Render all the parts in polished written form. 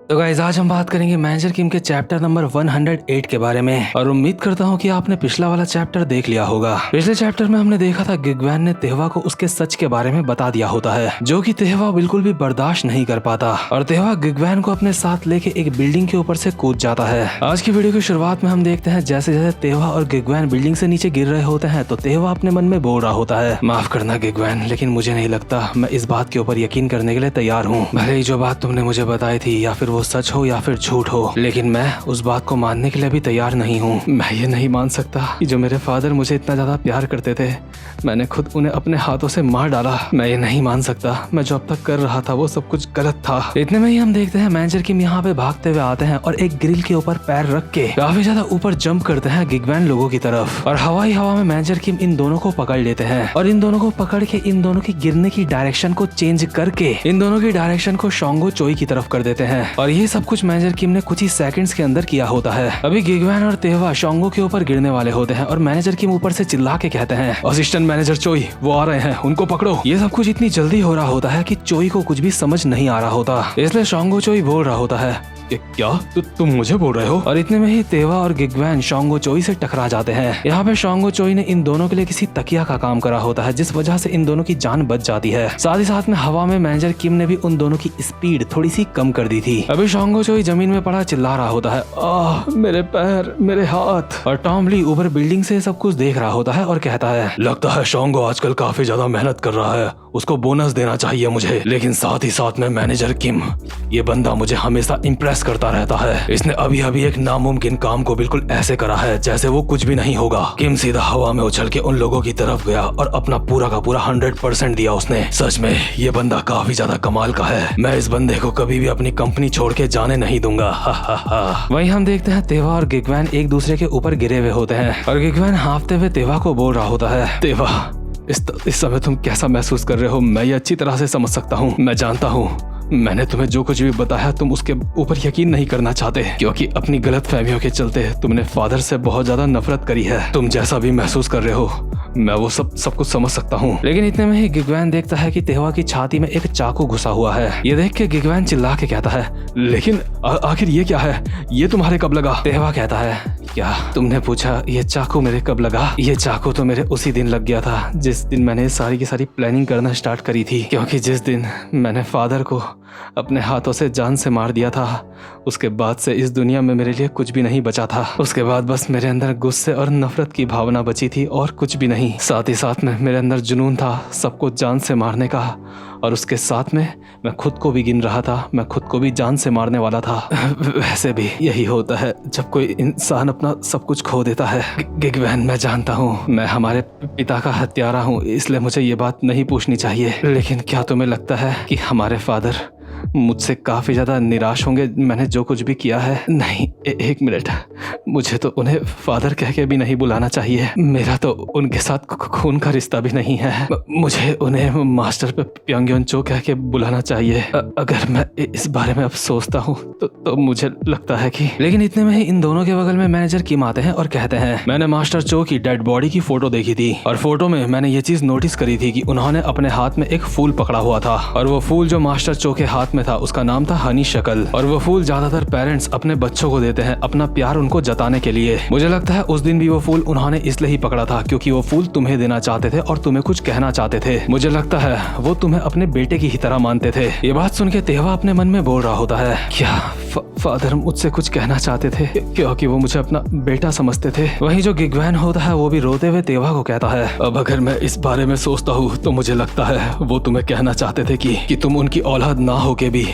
तो गाइस आज हम बात करेंगे मैनेजर किम के चैप्टर नंबर 108 के बारे में और उम्मीद करता हूँ कि आपने पिछला वाला चैप्टर देख लिया होगा। पिछले चैप्टर में हमने देखा था गिगवैन ने तेहवा को उसके सच के बारे में बता दिया होता है, जो कि तेहवा बिल्कुल भी बर्दाश्त नहीं कर पाता और तेहवा गिगवैन को अपने साथ लेके एक बिल्डिंग के ऊपर से कूद जाता है। आज की वीडियो की शुरुआत में हम देखते हैं जैसे जैसे तेहवा और गिगवैन बिल्डिंग से नीचे गिर रहे होते हैं तो तेहवा अपने मन में बोल रहा होता है, माफ करना गिगवैन, लेकिन मुझे नहीं लगता मैं इस बात के ऊपर यकीन करने के लिए तैयार हूँ। भले ही जो बात तुमने मुझे बताई थी या फिर वो सच हो या फिर झूठ हो, लेकिन मैं उस बात को मानने के लिए भी तैयार नहीं हूँ। मैं ये नहीं मान सकता कि जो मेरे फादर मुझे इतना ज्यादा प्यार करते थे मैंने खुद उन्हें अपने हाथों से मार डाला। मैं ये नहीं मान सकता, मैं जो अब तक कर रहा था वो सब कुछ गलत था। इतने में ही हम देखते हैं मैनेजर किम यहाँ पे भागते हुए आते हैं और एक ग्रिल के ऊपर पैर रख के काफी ज्यादा ऊपर जंप करते हैं गिगवैन लोगों की तरफ और हवाई हवा में मैनेजर किम इन दोनों को पकड़ लेते हैं और इन दोनों को पकड़ के इन दोनों की गिरने की डायरेक्शन को चेंज करके इन दोनों की डायरेक्शन को शोंगो चोई की तरफ कर देते हैं और ये सब कुछ मैनेजर किम ने कुछ ही सेकंड्स के अंदर किया होता है। अभी गिगवैन और तेहवा शोंगो के ऊपर गिरने वाले होते हैं और मैनेजर किम ऊपर से चिल्ला के कहते हैं, असिस्टेंट मैनेजर चोई वो आ रहे हैं, उनको पकड़ो। ये सब कुछ इतनी जल्दी हो रहा होता है कि चोई को कुछ भी समझ नहीं आ रहा होता, इसलिए शोंगो चोई बोल रहा होता है क्या तुम मुझे बोल रहे हो? और इतने में ही तेहवा और गिगवैन शोंगो चोई से टकरा जाते हैं। यहाँ पे शोंगो चोई ने इन दोनों के लिए किसी तकिया का काम करा होता है जिस वजह से इन दोनों की जान बच जाती है। साथ ही साथ में हवा में मैनेजर किम ने भी उन दोनों की स्पीड थोड़ी सी कम कर दी थी। अभी शोंगो चोई जमीन में पड़ा चिल्ला रहा होता है, आह मेरे पैर, मेरे हाथ। और टॉम ली ऊपर बिल्डिंग से सब कुछ देख रहा होता है और कहता है, लगता है शोंगो आजकल काफी ज्यादा मेहनत कर रहा है, उसको बोनस देना चाहिए मुझे। लेकिन साथ ही साथ में मैनेजर किम, ये बंदा मुझे हमेशा इम्प्रेस करता रहता है। इसने अभी अभी एक नामुमकिन काम को बिल्कुल ऐसे करा है जैसे वो कुछ भी नहीं होगा। किम सीधा हवा में उछल के उन लोगों की तरफ गया और अपना पूरा का पूरा 100% दिया उसने। सच में ये बंदा काफी ज्यादा कमाल का है, मैं इस बंदे को कभी भी अपनी कंपनी छोड़ के जाने नहीं दूंगा। वहीं हम देखते हैं तेहवा और गिगवैन एक दूसरे के ऊपर गिरे हुए होते हैं और गिगवैन हांफते हुए तेहवा को बोल रहा होता है, तेहवा इस समय तुम कैसा महसूस कर रहे हो मैं ये अच्छी तरह से समझ सकता हूँ। मैं जानता हूँ मैंने तुम्हें जो कुछ भी बताया तुम उसके ऊपर यकीन नहीं करना चाहते, क्योंकि अपनी गलत फहमियों के चलते तुमने फादर से बहुत ज्यादा नफरत करी है। तुम जैसा भी महसूस कर रहे हो मैं वो सब कुछ समझ सकता हूँ। लेकिन इतने में ही गिगवैन देखता है कि तेहवा की छाती में एक चाकू घुसा हुआ है। ये देख के गिगवैन चिल्ला के कहता है, लेकिन आखिर ये क्या है, ये तुम्हारे कब लगा? तेहवा कहता है, क्या तुमने पूछा ये चाकू मेरे कब लगा? ये चाकू तो मेरे उसी दिन लग गया था जिस दिन मैंने सारी की सारी प्लानिंग करना स्टार्ट करी थी, क्योंकि जिस दिन मैंने फादर को अपने हाथों से जान से मार दिया था उसके बाद से इस दुनिया में मेरे लिए कुछ भी नहीं बचा था। उसके बाद बस मेरे अंदर गुस्से और नफरत की भावना बची थी और कुछ भी नहीं। साथ ही साथ में मेरे अंदर जुनून था सबको जान से मारने का और उसके साथ में मैं खुद को भी गिन रहा था, मैं खुद को भी जान से मारने वाला था। वैसे भी यही होता है जब कोई इंसान अपना सब कुछ खो देता है। गिगवैन मैं जानता हूँ मैं हमारे पिता का हत्यारा हूँ, इसलिए मुझे ये बात नहीं पूछनी चाहिए, लेकिन क्या तुम्हें लगता है कि हमारे फादर मुझसे काफी ज्यादा निराश होंगे मैंने जो कुछ भी किया है? नहीं, एक मिनट, मुझे तो उन्हें फादर कह के भी नहीं बुलाना चाहिए, मेरा तो उनके साथ खून का रिश्ता भी नहीं है। मुझे उन्हें मास्टर प्योंगयोन चो कह के बुलाना चाहिए। अगर मैं इस बारे में अब सोचता हूँ तो मुझे लगता है कि। लेकिन इतने में ही इन दोनों के बगल में मैनेजर किम आते हैं और कहते हैं, मैंने मास्टर चो की डेड बॉडी की फोटो देखी थी और फोटो में मैंने ये चीज नोटिस करी थी कि उन्होंने अपने हाथ में एक फूल पकड़ा हुआ था और वो फूल जो मास्टर चो के हाथ में था उसका नाम था हनी शकल। और वो फूल ज्यादातर पेरेंट्स अपने बच्चों को देते हैं अपना प्यार उनको जताने के लिए। मुझे लगता है उस दिन भी वो फूल उन्होंने इसलिए ही पकड़ा था क्योंकि वो फूल तुम्हें देना चाहते थे और तुम्हें कुछ कहना चाहते थे। मुझे लगता है वो तुम्हें अपने बेटे की ही तरह मानते थे। ये बात सुन के तेहवा अपने मन में बोल रहा होता है, क्या फादर मुझसे कुछ कहना चाहते थे क्योंकि वो मुझे अपना बेटा समझते थे? वहीं जो गिगवैन होता है वो भी रोते हुए तेहवा को कहता है, अब अगर मैं इस बारे में सोचता हूँ तो मुझे लगता है वो तुम्हें कहना चाहते थे कि तुम उनकी औलाद ना होके भी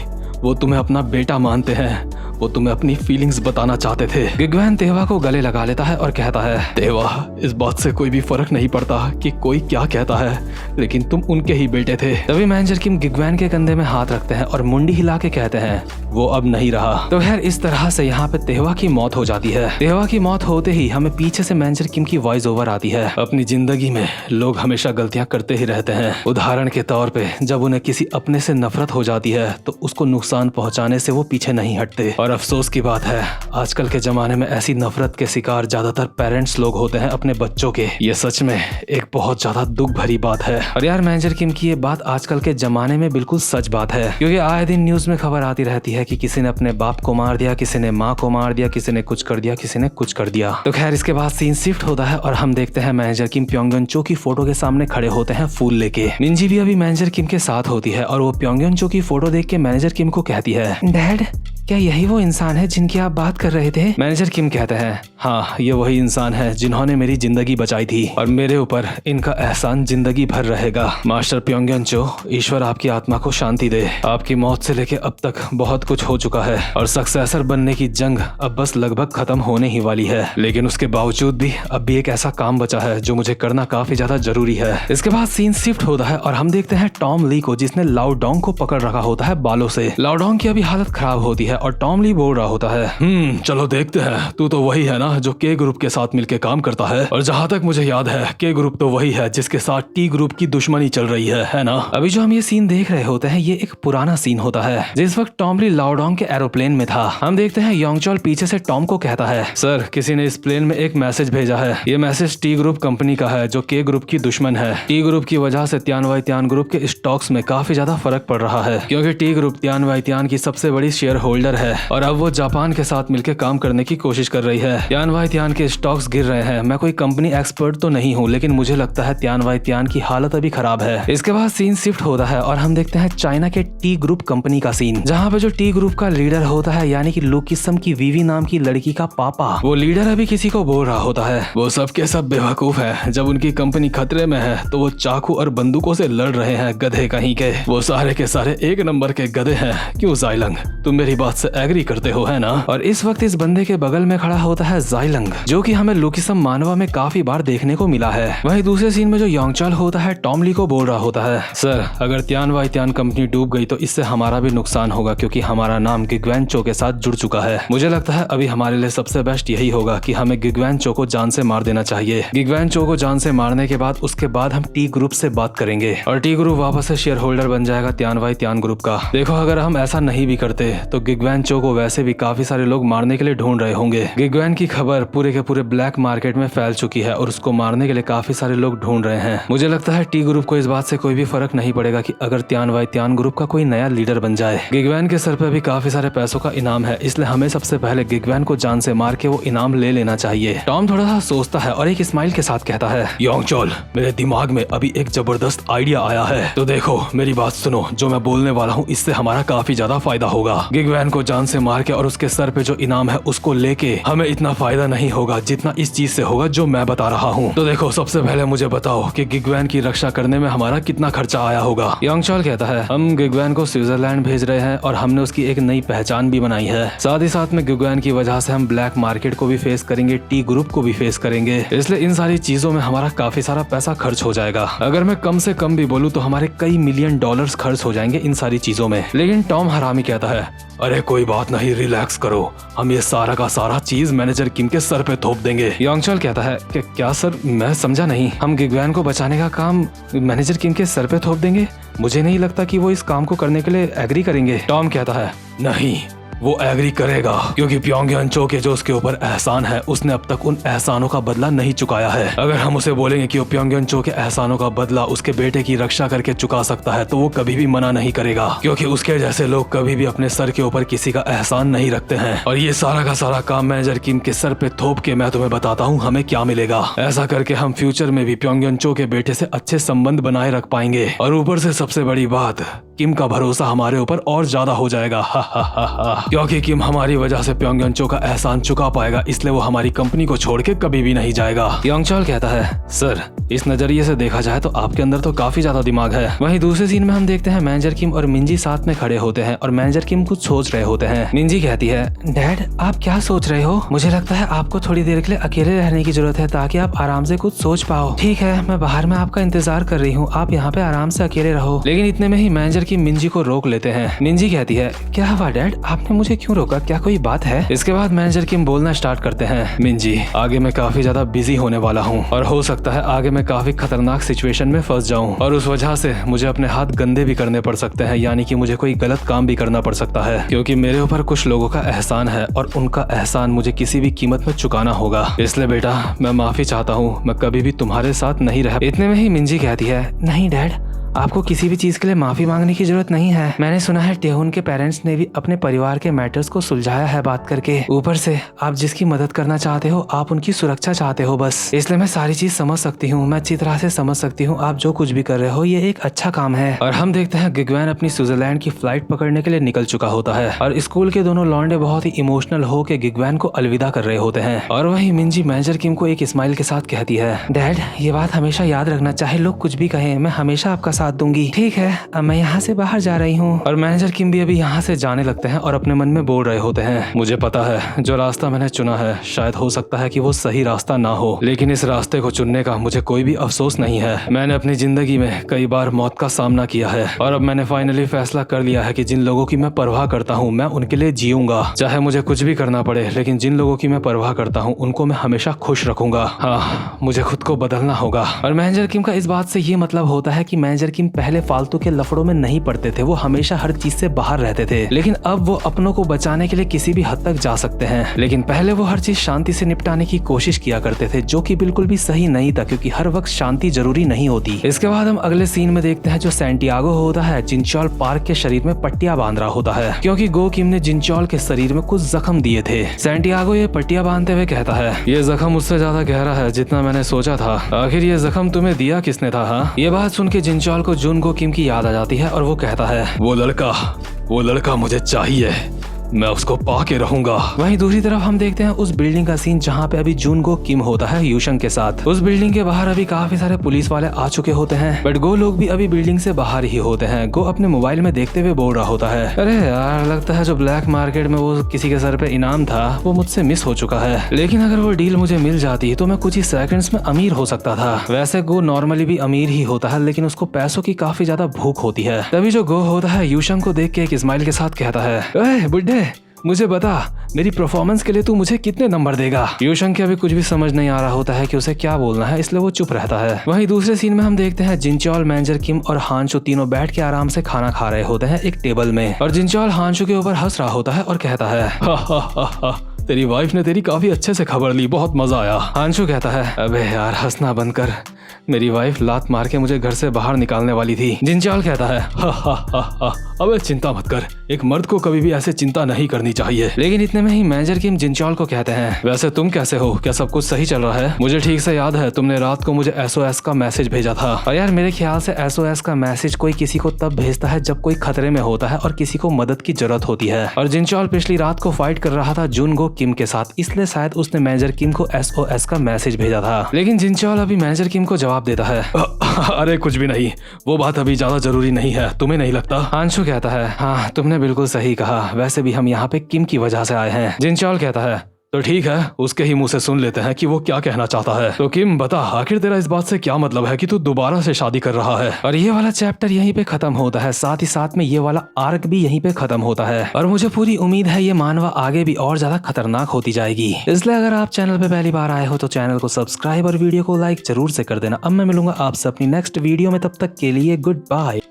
वो तुम्हें अपना बेटा मानते हैं, वो तुम्हें अपनी फीलिंग्स बताना चाहते थे। गिगवैन तेहवा को गले लगा लेता है और कहता है, तेहवा इस बात से कोई भी फर्क नहीं पड़ता कि कोई क्या कहता है, लेकिन तुम उनके ही बेटे थे। तभी मैनेजर किम गिगवैन के कंधे में हाथ रखते हैं और मुंडी हिला के कहते हैं, वो अब नहीं रहा। तो खैर इस तरह से यहाँ पे तेहवा की मौत हो जाती है। तेहवा की मौत होते ही हमें पीछे से मैनेजर किम की वॉइस ओवर आती है, अपनी जिंदगी में लोग हमेशा गलतियां करते ही रहते हैं। उदाहरण के तौर पे जब उन्हें किसी अपने से नफरत हो जाती है तो उसको नुकसान पहुंचाने से वो पीछे नहीं हटते। और अफसोस की बात है आजकल के जमाने में ऐसी नफरत के शिकार ज्यादातर पेरेंट्स लोग होते हैं अपने बच्चों के। ये सच में एक बहुत ज्यादा दुख भरी बात है। और यार मैनेजर किम की ये बात आजकल के जमाने में बिल्कुल सच बात है, क्योंकि आए दिन न्यूज में खबर आती रहती है है कि किसी ने अपने बाप को मार दिया, किसी ने माँ को मार दिया, किसी ने कुछ कर दिया, किसी ने कुछ कर दिया। तो खैर इसके बाद सीन शिफ्ट होता है और हम देखते हैं मैनेजर किम प्योंगयन चो की फोटो के सामने खड़े होते हैं फूल लेके। मिंजी भी अभी मैनेजर किम के साथ होती है और वो प्योंगयन चो की फोटो देख के मैनेजर किम को कहती है, डैड क्या यही वो इंसान है जिनकी आप बात कर रहे थे? मैनेजर किम कहते हैं, हाँ ये वही इंसान है जिन्होंने मेरी जिंदगी बचाई थी और मेरे ऊपर इनका एहसान जिंदगी भर रहेगा। मास्टर प्योंगयन चो, ईश्वर आपकी आत्मा को शांति दे। आपकी मौत से लेके अब तक बहुत कुछ हो चुका है और सक्सेसर बनने की जंग अब बस लगभग खत्म होने ही वाली है, लेकिन उसके बावजूद भी अब भी एक ऐसा काम बचा है जो मुझे करना काफी ज्यादा जरूरी है। इसके बाद सीन शिफ्ट होता है और हम देखते हैं टॉम ली को, जिसने लाओ डोंग को पकड़ रखा होता है बालों से। लाओ डोंग की अभी हालत खराब होती है और टॉम ली बोल रहा होता है, चलो देखते हैं, तू तो वही है ना जो के ग्रुप के साथ मिलके काम करता है, और जहाँ तक मुझे याद है के ग्रुप तो वही है जिसके साथ टी ग्रुप की दुश्मनी चल रही है ना? अभी जो हम ये सीन देख रहे होते हैं ये एक पुराना सीन होता है जिस वक्त टॉम ली लाओ डोंग के एरोप्लेन में था। हम देखते हैं योंगचोल पीछे से टॉम को कहता है, सर किसी ने इस प्लेन में एक मैसेज भेजा है, ये मैसेज टी ग्रुप कंपनी का है जो के ग्रुप की दुश्मन है। टी ग्रुप की वजह से त्यान त्यान ग्रुप के स्टॉक्स में काफी ज्यादा फर्क पड़ रहा है क्योंकि टी ग्रुप त्यान त्यान की सबसे बड़ी शेयर होल्डर है और अब वो जापान के साथ मिलकर काम करने की कोशिश कर रही है। त्यान त्यान के स्टॉक्स गिर रहे हैं। मैं कोई कंपनी एक्सपर्ट तो नहीं हूँ लेकिन मुझे लगता है त्यान त्यान की हालत अभी खराब है। इसके बाद सीन शिफ्ट होता है और हम देखते हैं चाइना के टी ग्रुप कंपनी का सीन, जहाँ पे जो टी ग्रुप का लीडर होता है यानी कि लू किसम की वीवी नाम की लड़की का पापा, वो लीडर अभी किसी को बोल रहा होता है, वो सब के सब बेवकूफ है, जब उनकी कंपनी खतरे में है तो वो चाकू और बंदूकों से लड़ रहे हैं, गधे कहीं के, वो सारे के सारे एक नंबर के गधे हैं। क्यों जाइलंग, तुम मेरी बात से एग्री करते हो है ना? और इस वक्त इस बंदे के बगल में खड़ा होता है जाइलंग, जो कि हमें लुकिसम मानवा में काफी बार देखने को मिला है। वहीं दूसरे सीन में जो योंगचोल होता है टॉम ली को बोल रहा होता है, सर अगर त्यान त्यान कंपनी डूब गई तो इससे हमारा भी नुकसान होगा क्योंकि हमारा नाम गिगवैन चो के साथ जुड़ चुका है। मुझे लगता है अभी हमारे लिए सबसे बेस्ट यही होगा कि हमें गिगवैन चो को जान से मार देना चाहिए। गिगवैन चो को जान से मारने के बाद उसके बाद हम टी ग्रुप से बात करेंगे और टी ग्रुप वापस से शेयर होल्डर बन जाएगा त्यान ग्रुप का। देखो अगर हम ऐसा नहीं भी करते तो गिगवैन चो को वैसे भी काफी सारे लोग मारने के लिए ढूंढ रहे होंगे। गिगवैन की खबर पूरे के पूरे ब्लैक मार्केट में फैल चुकी है और उसको मारने के लिए काफी सारे लोग ढूंढ रहे हैं। मुझे लगता है टी ग्रुप को इस बात से कोई भी फर्क नहीं पड़ेगा कि अगर त्यान ग्रुप का कोई नया लीडर बन जाए। गिगवैन के सर पे भी काफी सारे पैसों का इनाम है, इसलिए हमें सबसे पहले गिगवैन को जान से मार के वो इनाम ले लेना चाहिए। टॉम थोड़ा सा सोचता है और एक स्माइल के साथ कहता है, योंगचोल मेरे दिमाग में अभी एक जबरदस्त आइडिया आया है, तो देखो मेरी बात सुनो, जो मैं बोलने वाला हूँ इससे हमारा काफी ज्यादा फायदा होगा। गिगवैन को जान से मार के और उसके सर पे जो इनाम है उसको लेके हमें इतना फायदा नहीं होगा जितना इस चीज से होगा जो मैं बता रहा हूँ। तो देखो सबसे पहले मुझे बताओ कि गिगवैन की रक्षा करने में हमारा कितना खर्चा आया होगा। योंगचोल कहता है, हम गिगवैन को स्विट्जरलैंड भेज रहे हैं और हमने उसकी एक नई पहचान भी बनाई है। साथ ही साथ में गिगवैन की वजह से हम ब्लैक मार्केट को भी फेस करेंगे, टी ग्रुप को भी फेस करेंगे, इसलिए इन सारी चीजों में हमारा काफी सारा पैसा खर्च हो जाएगा। अगर मैं कम से कम भी बोलूँ तो हमारे कई मिलियन डॉलर्स खर्च हो जाएंगे इन सारी चीजों में। लेकिन टॉम हरामी कहता है, अरे कोई बात नहीं, रिलैक्स करो, हम ये सारा का सारा चीज मैनेजर किम के सर पे थोप देंगे। योंगचोल कहता है कि क्या सर, मैं समझा नहीं, हम गिगवैन को बचाने का काम मैनेजर किम के सर पे थोप देंगे? मुझे नहीं लगता कि वो इस काम को करने के लिए एग्री करेंगे। टॉम कहता है, नहीं वो एग्री करेगा क्योंकि प्योंगयन चो के जो उसके ऊपर एहसान है उसने अब तक उन एहसानों का बदला नहीं चुकाया है। अगर हम उसे बोलेंगे कि वो प्योंगयन चो के एहसानों का बदला उसके बेटे की रक्षा करके चुका सकता है तो वो कभी भी मना नहीं करेगा, क्योंकि उसके जैसे लोग कभी भी अपने सर के ऊपर किसी का एहसान नहीं रखते हैं। और ये सारा का सारा काम मैनेजर किम के सर पे थोप के मैं तुम्हें बताता हूँ हमें क्या मिलेगा। ऐसा करके हम फ्यूचर में भी प्योंगयन चो के बेटे से अच्छे संबंध बनाए रख पाएंगे और ऊपर से सबसे बड़ी बात, किम का भरोसा हमारे ऊपर और ज्यादा हो जाएगा। क्योंकि किम हमारी वजह से प्योंगयन चो का एहसान चुका पाएगा, इसलिए वो हमारी कंपनी को छोड़ के कभी भी नहीं जाएगा। योंगचोल कहता है, सर इस नजरिए से देखा जाए तो आपके अंदर तो काफी ज्यादा दिमाग है। वहीं दूसरे सीन में हम देखते हैं मैनेजर किम और मिंजी साथ में खड़े होते हैं और मैनेजर किम कुछ सोच रहे होते हैं। मिंजी कहती है, डैड आप क्या सोच रहे हो? मुझे लगता है आपको थोड़ी देर के लिए अकेले रहने की जरूरत है ताकि आप आराम से कुछ सोच पाओ। ठीक है, मैं बाहर में आपका इंतजार कर रही हूँ, आप यहाँ पे आराम से अकेले रहो। लेकिन इतने में ही मैनेजर की मिंजी को रोक लेते हैं। मिंजी कहती है, क्या हुआ डैड, आपने मुझे क्यों रोका, क्या कोई बात है? इसके बाद मैनेजर किम बोलना स्टार्ट करते हैं, मिंजी आगे मैं काफी ज्यादा बिजी होने वाला हूँ और हो सकता है आगे मैं काफी खतरनाक सिचुएशन में फंस जाऊँ और उस वजह से मुझे अपने हाथ गंदे भी करने पड़ सकते हैं, यानी कि मुझे कोई गलत काम भी करना पड़ सकता है, क्योंकि मेरे ऊपर कुछ लोगों का एहसान है और उनका एहसान मुझे किसी भी कीमत में चुकाना होगा। इसलिए बेटा मैं माफी चाहता हूँ, मैं कभी भी तुम्हारे साथ नहीं रह। इतने में ही मिंजी कहती है, नहीं डैड आपको किसी भी चीज के लिए माफी मांगने की जरूरत नहीं है। मैंने सुना है टेहुन के पेरेंट्स ने भी अपने परिवार के मैटर्स को सुलझाया है बात करके। ऊपर से आप जिसकी मदद करना चाहते हो, आप उनकी सुरक्षा चाहते हो बस। इसलिए मैं सारी चीज समझ सकती हूँ, मैं अच्छी तरह से समझ सकती हूँ आप जो कुछ भी कर रहे हो, ये एक अच्छा काम है। और हम देखते हैं गिगवैन अपनी स्विट्जरलैंड की फ्लाइट पकड़ने के लिए निकल चुका होता है और स्कूल के दोनों लौंडे बहुत ही इमोशनल हो के गिगवैन को अलविदा कर रहे होते हैं। और वहीं मिंजी मैनेजर किम को एक स्माइल के साथ कहती है, डैड ये बात हमेशा याद रखना, चाहे लोग कुछ भी कहें, मैं हमेशा आपका साथ दूंगी। ठीक है, अब मैं यहाँ से बाहर जा रही हूँ। और मैनेजर किम भी अभी यहाँ से जाने लगते हैं और अपने मन में बोल रहे होते हैं, मुझे पता है जो रास्ता मैंने चुना है शायद हो सकता है कि वो सही रास्ता ना हो, लेकिन इस रास्ते को चुनने का मुझे कोई भी अफसोस नहीं है। मैंने अपनी जिंदगी में कई बार मौत का सामना किया है और अब मैंने फाइनली फैसला कर लिया है कि जिन लोगों की मैं परवाह करता हूँ मैं उनके लिए जीऊंगा, चाहे मुझे कुछ भी करना पड़े, लेकिन जिन लोगों की मैं परवाह करता हूँ उनको मैं हमेशा खुश रखूंगा। हाँ, मुझे खुद को बदलना होगा। और मैनेजर किम का इस बात से ये मतलब होता है कि मैनेजर किम पहले फालतू के लफड़ों में नहीं पड़ते थे, वो हमेशा हर चीज से बाहर रहते थे, लेकिन अब वो अपनों को बचाने के लिए किसी भी हद तक जा सकते हैं। लेकिन पहले वो हर चीज शांति से निपटाने की कोशिश किया करते थे, जो कि बिल्कुल भी सही नहीं था, क्योंकि हर वक्त शांति जरूरी नहीं होती। इसके बाद हम अगले सीन में देखते हैं जो सैंटियागो होता है जिनचॉल पार्क के शरीर में पट्टियां बांध रहा होता है, क्योंकि गो किम ने जिनचॉल के शरीर में कुछ जख्म दिए थे। सैंटियागो ये पट्टियां बांधते हुए कहता है, ये जख्म मुझसे ज्यादा गहरा है जितना मैंने सोचा था। आखिर ये जख्म तुम्हें दिया किसने था? हाँ, ये बात सुन के जिनचॉल को जुन गो किम की याद आ जाती है और वो कहता है, वो लड़का मुझे चाहिए, मैं उसको पा के रहूंगा। वहीं दूसरी तरफ हम देखते हैं उस बिल्डिंग का सीन जहाँ पे अभी जून गो किम होता है यूशंग के साथ। उस बिल्डिंग के बाहर अभी काफी सारे पुलिस वाले आ चुके होते हैं, बट गो लोग भी अभी बिल्डिंग से बाहर ही होते हैं। गो अपने मोबाइल में देखते हुए बोल रहा होता है, अरे यार लगता है जो ब्लैक मार्केट में वो किसी के सर पे इनाम था वो मुझसे मिस हो चुका है, लेकिन अगर वो डील मुझे मिल जाती तो मैं कुछ ही सेकंड्स में अमीर हो सकता था। वैसे गो नॉर्मली भी अमीर ही होता है, लेकिन उसको पैसों की काफी ज्यादा भूख होती है। तभी जो गो होता है यूशंग को देख के एक स्माइल के साथ कहता है, ओए बुड्ढे, मुझे बता मेरी परफॉर्मेंस के लिए तू मुझे कितने नंबर देगा? यूशंग के अभी कुछ भी समझ नहीं आ रहा होता है कि उसे क्या बोलना है, इसलिए वो चुप रहता है। वहीं दूसरे सीन में हम देखते हैं जिनचॉल, मैनेजर किम और हांशु तीनों बैठ के आराम से खाना खा रहे होते हैं एक टेबल में, और जिनचॉल हांशु के ऊपर हंस रहा होता है और कहता है, हा हा हा हा, तेरी वाइफ ने तेरी काफी अच्छे से खबर ली, बहुत मजा आया। हांशु कहता है, अबे यार हंसना बंद कर, मेरी वाइफ लात मार के मुझे घर से बाहर निकालने वाली थी। जिनचॉल कहता है, हा हा हा हा, अबे चिंता मत कर, एक मर्द को कभी भी ऐसे चिंता नहीं करनी चाहिए। लेकिन इतने में ही मैनेजर किम जिनचॉल को कहते हैं, वैसे तुम कैसे हो, क्या सब कुछ सही चल रहा है? मुझे ठीक से याद है तुमने रात को मुझे SOS का मैसेज भेजा था, और यार मेरे ख्याल से SOS का मैसेज कोई किसी को तब भेजता है जब कोई खतरे में होता है और किसी को मदद की जरूरत होती है। और जिनचॉल पिछली रात को फाइट कर रहा था जुनगो किम के साथ, इसलिए शायद उसने मैनेजर किम को SOS का मैसेज भेजा था। लेकिन जिनचॉल अभी मैनेजर किम को जवाब देता है, अरे कुछ भी नहीं, वो बात अभी ज्यादा जरूरी नहीं है, तुम्हें नहीं लगता? हांशु कहता है, हाँ तुमने बिल्कुल सही कहा, वैसे भी हम यहाँ पे किम की वजह से आए हैं। जिनचॉल कहता है, तो ठीक है, उसके ही मुंह से सुन लेते हैं कि वो क्या कहना चाहता है। तो किम बता, आखिर तेरा इस बात से क्या मतलब है कि तू दोबारा से शादी कर रहा है? और ये वाला चैप्टर यहीं पे खत्म होता है, साथ ही साथ में ये वाला आर्क भी यहीं पे खत्म होता है, और मुझे पूरी उम्मीद है ये मानवा आगे भी और ज्यादा खतरनाक होती जाएगी। इसलिए अगर आप चैनल पे पहली बार आए हो तो चैनल को सब्सक्राइब और वीडियो को लाइक जरूर से कर देना। अब मैं मिलूंगा आपसे अपनी नेक्स्ट वीडियो में, तब तक के लिए गुड बाय।